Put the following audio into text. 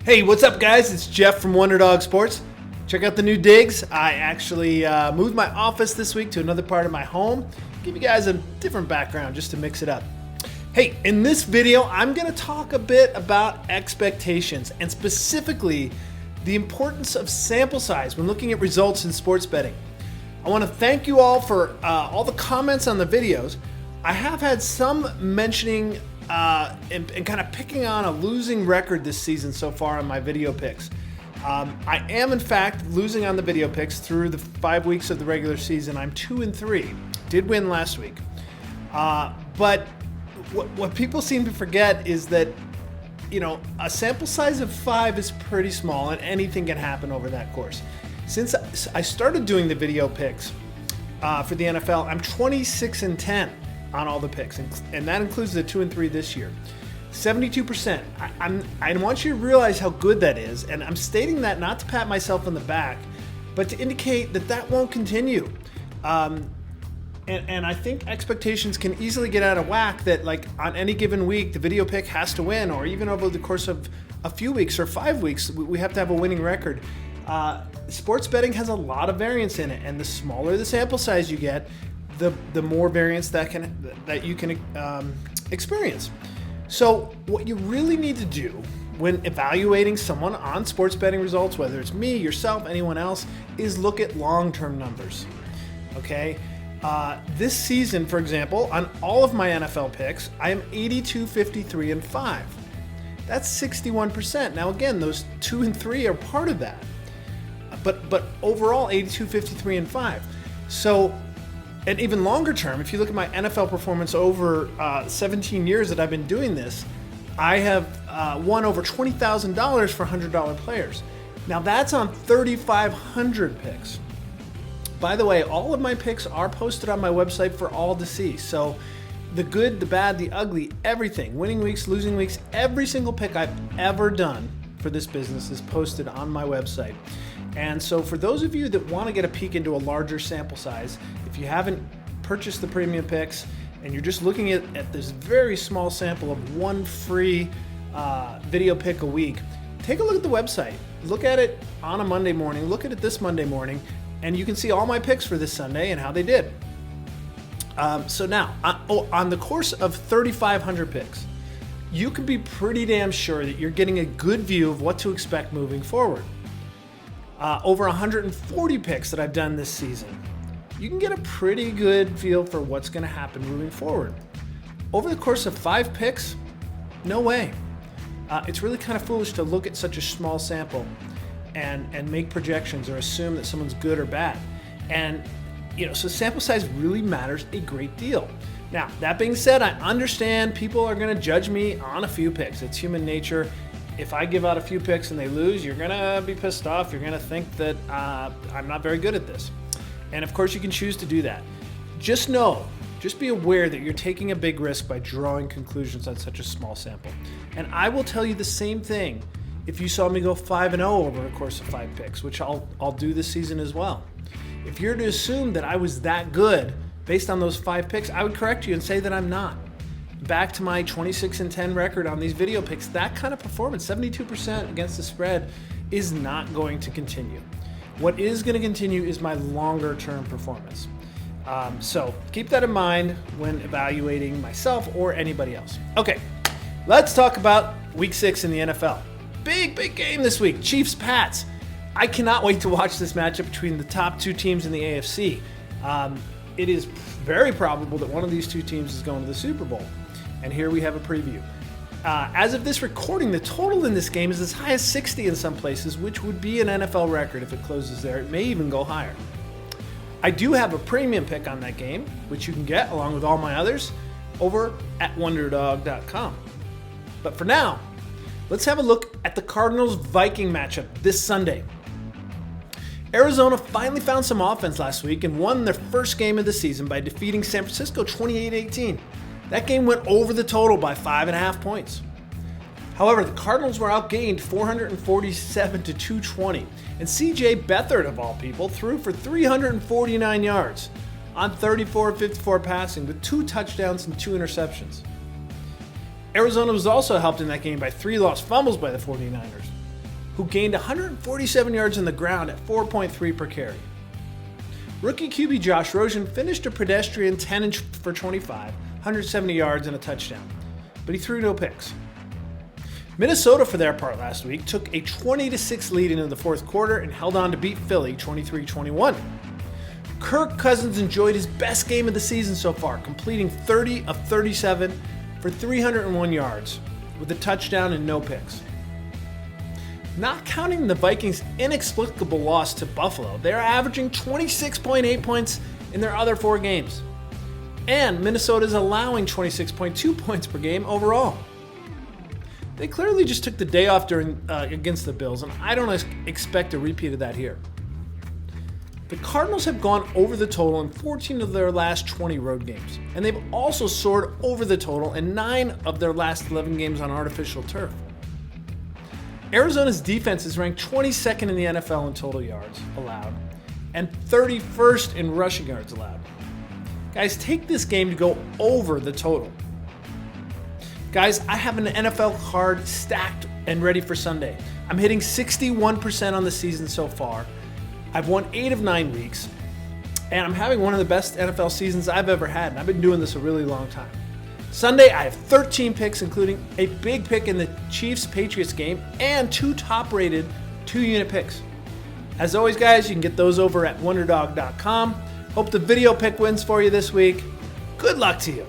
Hey, what's up, guys? It's Jeff from Wunderdog Sports. Check out the new digs. I actually moved my office this week to another part of my home. Give you guys a different background just to mix it up. Hey, in this video, I'm going to talk a bit about expectations and specifically the importance of sample size when looking at results in sports betting. I want to thank you all for all the comments on the videos. I have had some mentioning and kind of picking on a losing record this season so far on my video picks. I am in fact losing on the video picks through the 5 weeks of the regular season. I'm 2-3. Did win last week. But what people seem to forget is that, you know, a sample size of 5 is pretty small and anything can happen over that course. Since I started doing the video picks for the NFL, I'm 26-10 on all the picks, and that includes the 2-3 this year. 72%. I want you to realize how good that is, and I'm stating that not to pat myself on the back, but to indicate that that won't continue. And I think expectations can easily get out of whack that, like, on any given week, the video pick has to win, or even over the course of a few weeks or 5 weeks, we have to have a winning record. Sports betting has a lot of variance in it, and the smaller the sample size you get, the more variance that you can experience. So what you really need to do when evaluating someone on sports betting results, whether it's me, yourself, anyone else, is look at long-term numbers. Okay? This season, for example, on all of my NFL picks, I am 82, 53, and 5. That's 61%. Now again, those 2 and 3 are part of that. But overall, 82, 53, and 5. So, and even longer term, if you look at my NFL performance over 17 years that I've been doing this, I have won over $20,000 for $100 players. Now that's on 3,500 picks. By the way, all of my picks are posted on my website for all to see. So the good, the bad, the ugly, everything, winning weeks, losing weeks, every single pick I've ever done for this business is posted on my website. And so for those of you that want to get a peek into a larger sample size, if you haven't purchased the premium picks and you're just looking at this very small sample of one free video pick a week, take a look at the website. Look at it on a Monday morning, look at it this Monday morning, and you can see all my picks for this Sunday and how they did. So now, on the course of 3,500 picks, you can be pretty damn sure that you're getting a good view of what to expect moving forward. Over 140 picks that I've done this season, you can get a pretty good feel for what's going to happen moving forward. Over the course of 5 picks, no way. It's really kind of foolish to look at such a small sample and make projections or assume that someone's good or bad. And, you know, so sample size really matters a great deal. Now, that being said, I understand people are going to judge me on a few picks. It's human nature. If I give out a few picks and they lose, you're going to be pissed off. You're going to think that I'm not very good at this. And of course, you can choose to do that. Just be aware that you're taking a big risk by drawing conclusions on such a small sample. And I will tell you the same thing if you saw me go 5-0 over the course of 5 picks, which I'll do this season as well. If you're to assume that I was that good based on those 5 picks, I would correct you and say that I'm not. Back to my 26-10 record on these video picks, that kind of performance, 72% against the spread, is not going to continue. What is going to continue is my longer term performance. So keep that in mind when evaluating myself or anybody else. Okay, let's talk about week 6 in the NFL. Big game this week, Chiefs-Pats. I cannot wait to watch this matchup between the top 2 teams in the AFC. It is very probable that one of these 2 teams is going to the Super Bowl. And here we have a preview. As of this recording, the total in this game is as high as 60 in some places, which would be an NFL record if it closes there. It may even go higher. I do have a premium pick on that game, which you can get along with all my others over at Wunderdog.com. But for now, let's have a look at the Cardinals-Viking matchup this Sunday. Arizona finally found some offense last week and won their first game of the season by defeating San Francisco 28-18. That game went over the total by 5.5 points. However, the Cardinals were outgained 447-220, and CJ Beathard, of all people, threw for 349 yards on 34-54 passing with 2 touchdowns and 2 interceptions. Arizona was also helped in that game by 3 lost fumbles by the 49ers. who gained 147 yards on the ground at 4.3 per carry. Rookie QB Josh Rosen finished a pedestrian 10 for 25, 170 yards and a touchdown, but he threw no picks. Minnesota, for their part last week, took a 20-6 lead into the fourth quarter and held on to beat Philly 23-21. Kirk Cousins enjoyed his best game of the season so far, completing 30 of 37 for 301 yards, with a touchdown and no picks. Not counting the Vikings' inexplicable loss to Buffalo, they're averaging 26.8 points in their other 4 games. And Minnesota is allowing 26.2 points per game overall. They clearly just took the day off against the Bills, and I don't expect a repeat of that here. The Cardinals have gone over the total in 14 of their last 20 road games, and they've also soared over the total in 9 of their last 11 games on artificial turf. Arizona's defense is ranked 22nd in the NFL in total yards allowed and 31st in rushing yards allowed. Guys, take this game to go over the total. Guys, I have an NFL card stacked and ready for Sunday. I'm hitting 61% on the season so far. I've won 8 of 9 weeks, and I'm having one of the best NFL seasons I've ever had, and I've been doing this a really long time. Sunday, I have 13 picks, including a big pick in the Chiefs-Patriots game and 2 top-rated 2-unit picks. As always, guys, you can get those over at Wunderdog.com. Hope the video pick wins for you this week. Good luck to you.